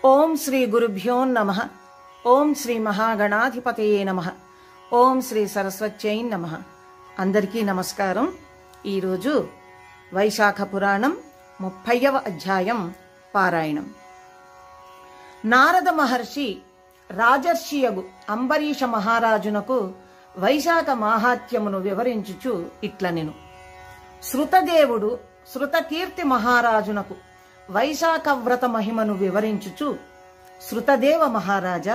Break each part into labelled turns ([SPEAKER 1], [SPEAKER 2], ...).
[SPEAKER 1] ఓం శ్రీ గురుభ్యో నమః. ఓం శ్రీ మహాగణాధిపతయే నమః. ఓం శ్రీ సరస్వత్యై నమః. అందరికీ నమస్కారం. ఈరోజు వైశాఖ పురాణం 30వ అధ్యాయం పారాయణం. నారద మహర్షి రాజర్షియగు అంబరీష మహారాజునకు వైశాఖ మాహాత్మ్యమును వివరించుచు ఇట్లనెను. శృతదేవుడు శృతకీర్తి మహారాజునకు వైశాఖ వ్రత మహిమను వివరించుచు, శృతదేవ మహారాజా,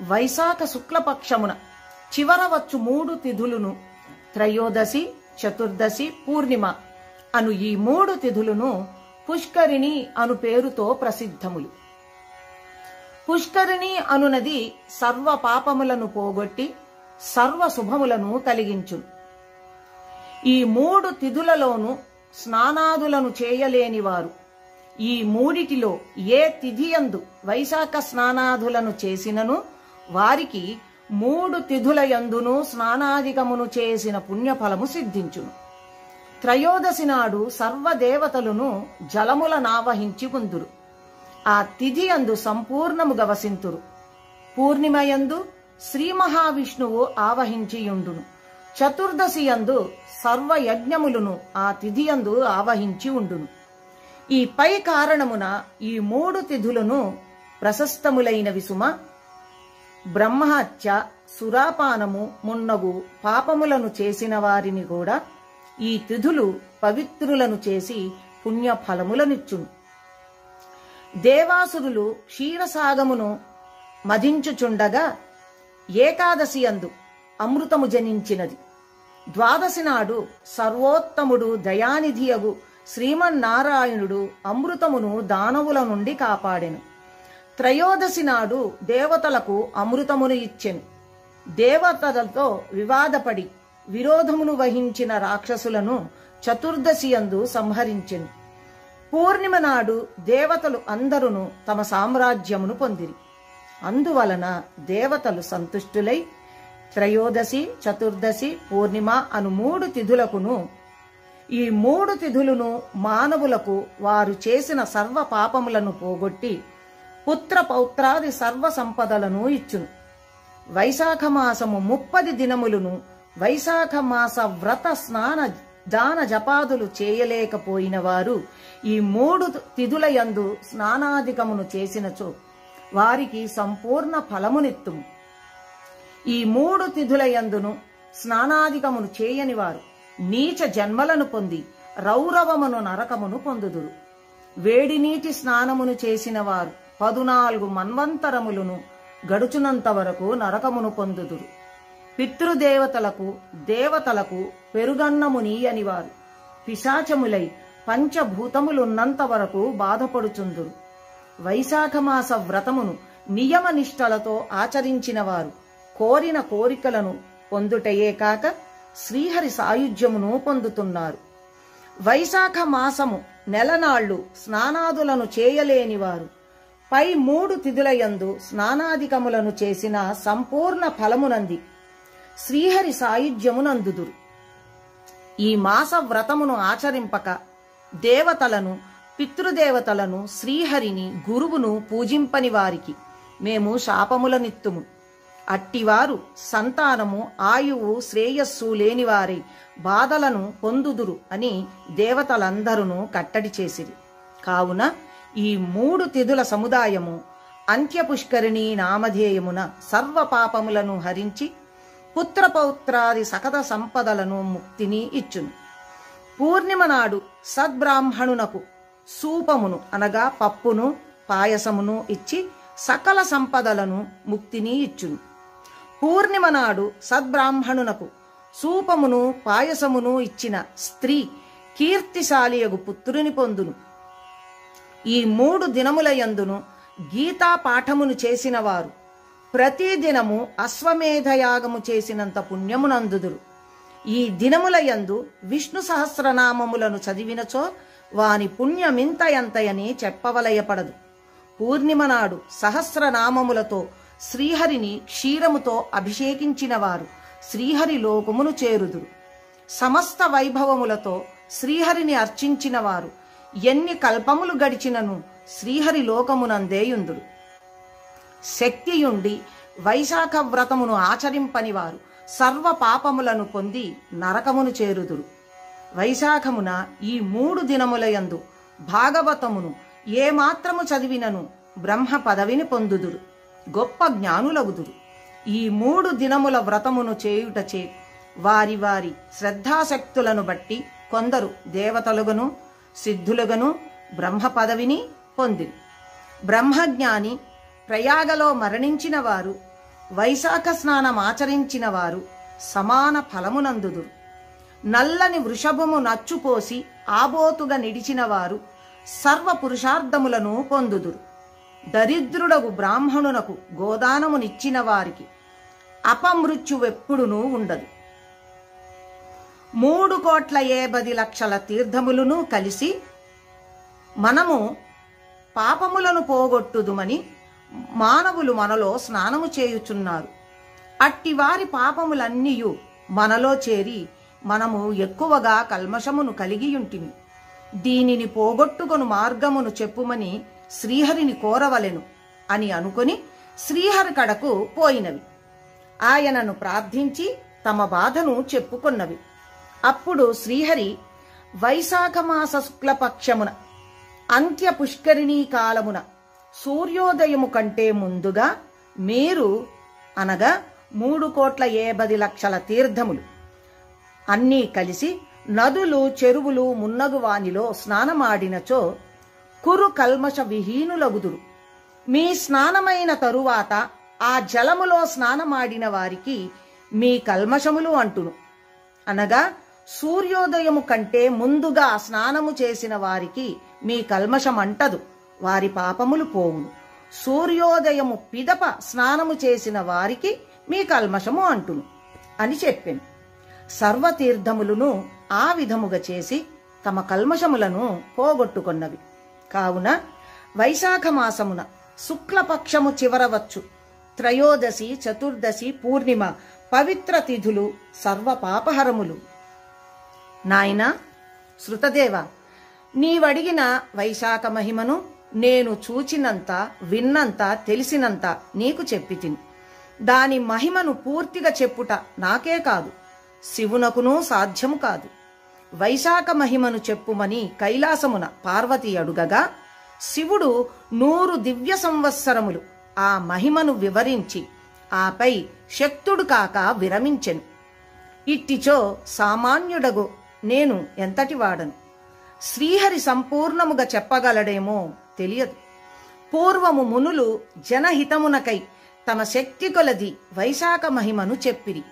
[SPEAKER 1] వైశాఖ శుక్లపక్షమున చివరవచ్చు 3 తిథులను, త్రయోదశి, చతుర్దశి, పూర్ణిమ అను ఈ 3 తిథులను పుష్కరిణి అను పేరుతో ప్రసిద్ధములు. పుష్కరిణి అనునది సర్వ పాపములను పోగొట్టి సర్వ శుభములను కలిగించును. ఈ 3 తిథులలోనూ స్నానాదులను చేయలేనివారు ఈ మూడిటిలో ఏ తిథియందు వైశాఖ స్నానాదులను చేసినను వారికి 3 తిథులయందును స్నానాధికమును చేసిన పుణ్యఫలము సిద్ధించును. త్రయోదశి నాడు సర్వదేవతలను జలములనావహించి ఉందురు. ఆ తిథియందు సంపూర్ణముగా వసింతురు. పూర్ణిమయందు శ్రీ మహావిష్ణువు ఆవహించియుండును. చతుర్దశి యందు సర్వయజ్ఞములను ఆ తిథియందు ఆవహించి ఉండును. ఈ పై కారణమున ఈ 3 తిథులను ప్రశస్తములైన విసుమ. బ్రహ్మహత్య, సురాపానము మున్నగు పాపములను చేసిన వారిని కూడా ఈ తిథులు పవిత్రులను చేసి పుణ్యఫలములనిచ్చును. దేవాసురులు క్షీరసాగమును మధించుచుండగా ఏకాదశి యందు అమృతము జనించినది. ద్వాదశి నాడు సర్వోత్తముడు దయానిధియగు శ్రీమన్నారాయణుడు అమృతమును దానవుల నుండి కాపాడెను. త్రయోదశి నాడు దేవతలకు అమృతమును ఇచ్చెను. దేవతలతో వివాదపడి విరోధమును వహించిన రాక్షసులను చతుర్దశి యందు సంహరించెను. పూర్ణిమ నాడు దేవతలు అందరును తమ సామ్రాజ్యమును పొందిరి. అందువలన దేవతలు సంతుష్టులై త్రయోదశి, చతుర్దశి, పూర్ణిమ అను 3 తిథులకును, ఈ 3 తిథులను మానవులకు వారు చేసిన సర్వ పాపములను పోగొట్టి పుత్ర పౌత్రాది సర్వ సంపదలను ఇచ్చును. వైశాఖ మాసము 30 దినములను వైశాఖ మాస వ్రత స్నాన దాన జపాదులు చేయలేకపోయిన వారు ఈ 3 తిథులయందు స్నానాధికమును చేసినచో వారికి సంపూర్ణ ఫలమునిత్తుము. ఈ 3 తిథులయందును స్నానాధికమును చేయనివారు నీచ జన్మలను పొంది రౌరవమును నరకమును పొందుదురు. వేడి నీటి స్నానమును చేసిన వారు 14 మన్వంతరములను గడుచునంత వరకు నరకమును పొందుదురు. పితృదేవతలకు దేవతలకు పెరుగన్నమునీయనివారు పిశాచములై పంచభూతములున్నంత వరకు బాధపడుచుందురు. వైశాఖ మాస వ్రతమును నియమనిష్టలతో ఆచరించిన వారు కోరిన కోరికలను పొందుటయే కాక శ్రీహరి సాయుధ్యమును పొందుతున్నారు. వైశాఖ మాసము నెలనాళ్లు స్నానాదులను చేయలేని వారు పై 3 తిథులయందు స్నానాధికములను చేసిన సంపూర్ణ ఫలమునంది శ్రీహరి సాయుధ్యమునందుదురు. ఈ మాస వ్రతమును ఆచరింపక దేవతలను, పితృదేవతలను, శ్రీహరిని, గురువును పూజింపని వారికి మేము శాపములనిత్తుము. అట్టివారు సంతానము, ఆయువు, శ్రేయస్సు లేనివారై బాధలను పొందుదురు అని దేవతలందరూ కట్టడి చేసిరి. కావున ఈ 3 తిథుల సముదాయము అంత్యపుష్కరిణి నామధేయమున సర్వ పాపములను హరించి పుత్రపౌత్రాది సకల సంపదలను ముక్తిని ఇచ్చును. పూర్ణిమ నాడు సద్బ్రాహ్మణునకు సూపమును అనగా పప్పును పాయసమును ఇచ్చి సకల సంపదలను ముక్తిని ఇచ్చును. పూర్ణిమ నాడు సద్బ్రాహ్మణునకు సూపమును పాయసమును ఇచ్చిన స్త్రీ కీర్తిశాలియగు పుత్రుని పొందును. ఈ 3 దినములయందును గీతా పాఠమును చేసిన వారు ప్రతిదినము అశ్వమేధయాగము చేసినంత పుణ్యమునందుదురు. ఈ దినములయందు విష్ణు సహస్రనామములను చదివినచో వాని పుణ్యమింతయంతయని చెప్పవలయపడదు. పూర్ణిమ నాడు సహస్రనామములతో శ్రీహరిని క్షీరముతో అభిషేకించిన వారు శ్రీహరి లోకమును చేరుదురు. సమస్త వైభవములతో శ్రీహరిని అర్చించిన వారు ఎన్ని కల్పములు గడిచినను శ్రీహరి లోకమునందేయుందుడు. శక్తియుండి వైశాఖ వ్రతమును ఆచరింపనివారు సర్వ పాపములను పొంది నరకమును చేరుదురు. వైశాఖమున ఈ 3 దినములయందు భాగవతమును ఏమాత్రము చదివినను బ్రహ్మ పదవిని పొందుదురు, గొప్ప జ్ఞానులగుదురు. ఈ 3 దినముల వ్రతమును చేయుటచే వారి వారి శ్రద్ధాశక్తులను బట్టి కొందరు దేవతలుగను సిద్ధులుగను బ్రహ్మ పదవిని పొందిరి. బ్రహ్మజ్ఞాని, ప్రయాగలో మరణించిన వారు, వైశాఖ స్నానమాచరించిన వారు సమాన ఫలమునందుదురు. నల్లని వృషభము నచ్చుపోసి ఆబోతుగా నిడిచిన వారు సర్వ పురుషార్థములను పొందుదురు. దరిద్రుడగు బ్రాహ్మణునకు గోదానమునిచ్చిన వారికి అపమృత్యువెప్పుడునూ ఉండదు. 3,70,00,000 తీర్థములను కలిసి మనము పాపములను పోగొట్టుదుమని మానవులు మనలో స్నానము చేయుచున్నారు. అట్టివారి పాపములన్నీయు మనలో చేరి మనము ఎక్కువగా కల్మషమును కలిగియుంటిమి. దీనిని పోగొట్టుకొను మార్గమును చెప్పుమని శ్రీహరిని కోరవలెను అని అనుకొని శ్రీహరి కడకు పోయినవి. ఆయనను ప్రార్థించి తమ బాధను చెప్పుకొన్నవి. అప్పుడు శ్రీహరి వైశాఖమాస శుక్లపక్షమున అంత్య పుష్కరిణీ కాలమున సూర్యోదయము కంటే ముందుగా మీరు అనగా 3,70,00,000 తీర్థములు అన్నీ కలిసి నదులు చెరువులు మున్నగు వానిలో స్నానమాడినచో కురు కల్మష విహీనులగుదురు. మీ స్నానమైన తరువాత ఆ జలములో స్నానమాడిన వారికి మీ కల్మషములు అంటును. అనగా సూర్యోదయము కంటే ముందుగా స్నానము చేసిన వారికి మీ కల్మషమంటదు, వారి పాపములు పోవును. సూర్యోదయము పిదప స్నానము చేసిన వారికి మీ కల్మషము అంటును అని చెప్పాను. సర్వతీర్థములను ఆ విధముగా చేసి తమ కల్మషములను పోగొట్టుకొన్నవి. కావున వైశాఖ మాసమున శుక్లపక్షము చివరవచ్చు త్రయోదశి, చతుర్దశి, పూర్ణిమ పవిత్ర తిథులు సర్వ పాపహరములు. నాయనా శృతదేవ, నీవడిగిన వైశాఖ మహిమను నేను చూచినంత, విన్నంత, తెలిసినంత నీకు చెప్పితిని. దాని మహిమను పూర్తిగా చెప్పుట నాకే కాదు, శివునకును సాధ్యము కాదు. వైశాఖ మహిమను చెప్పుమని కైలాసమున పార్వతి అడుగగా శివుడు 100 దివ్య సంవత్సరములు ఆ మహిమను వివరించి ఆపై శక్తుడు కాక విరమించెను. ఇట్టిచో సామాన్యుడగు నేను ఎంతటి వాడను? శ్రీహరి సంపూర్ణముగా చెప్పగలడేమో తెలియదు. పూర్వము మునులు జనహితమునకై తమ శక్తి కొలది వైశాఖ మహిమను చెప్పిరి.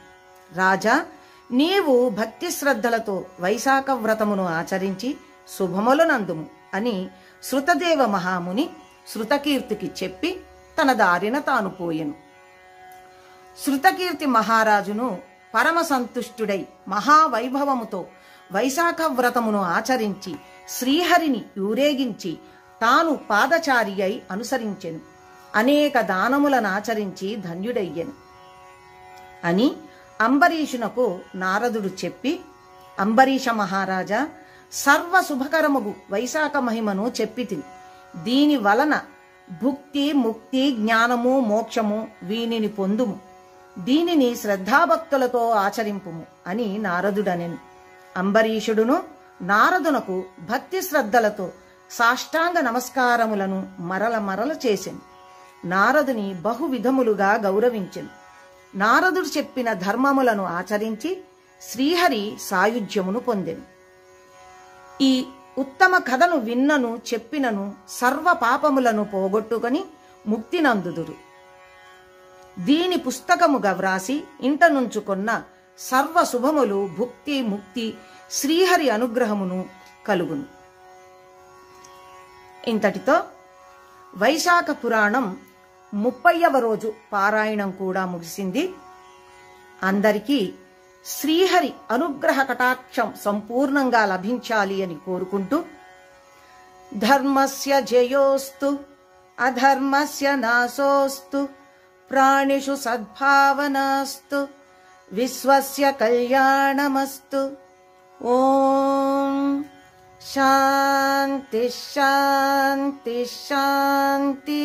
[SPEAKER 1] రాజా, నీవు భక్తి శ్రద్ధలతో వైశాఖ వ్రతమును ఆచరించి శుభములనందుము అని శృతదేవ మహాముని శృతకీర్తికి చెప్పి తన దారిన తాను పోయెను. శృతకీర్తి మహారాజును పరమ సంతుష్టుడై మహావైభవముతో వైశాఖ వ్రతమును ఆచరించి శ్రీహరిని ఊరేగించి తాను పాదచారి అయి అనుసరించెను. అనేక దానములను ఆచరించి ధన్యుడయ్యెను అని అంబరీషునకు నారదుడు చెప్పి, అంబరీష మహారాజా, సర్వ శుభకరముగు వైశాఖ మహిమను చెప్పితిని. దీని వలన భుక్తి, ముక్తి, జ్ఞానము, మోక్షము వీనిని పొందుము. దీనిని శ్రద్ధాభక్తులతో ఆచరింపుము అని నారదుడనెను. అంబరీషుడును నారదునకు భక్తి శ్రద్ధలతో సాష్టాంగ నమస్కారములను మరల చేసెను. నారదుని బహువిధములుగా గౌరవించెను. నారదుడు చెప్పిన ధర్మములను ఆచరించి శ్రీహరి సాయుధ్యమును పొందెను. ఈ ఉత్తమ కథను విన్నను చెప్పినను సర్వ పాపములను పోగొట్టుకొని ముక్తినందుదురు. దీని పుస్తకముగా వ్రాసి ఇంటనుంచుకొన్న సర్వ శుభములు, భుక్తి, ముక్తి, శ్రీహరి అనుగ్రహమును కలుగును. ఇంతటితో వైశాఖ పురాణం 30వ రోజు పారాయణం కూడా ముగిసింది. అందరికీ శ్రీహరి అనుగ్రహ కటాక్షం సంపూర్ణంగా లభించాలి అని కోరుకుంటూ, ధర్మస్య జయోస్తు అధర్మస్య నాశోస్తు ప్రాణిషు సద్భావనాస్తు విశ్వస్య కళ్యాణమస్తు. ఓం శాంతి శాంతి శాంతి.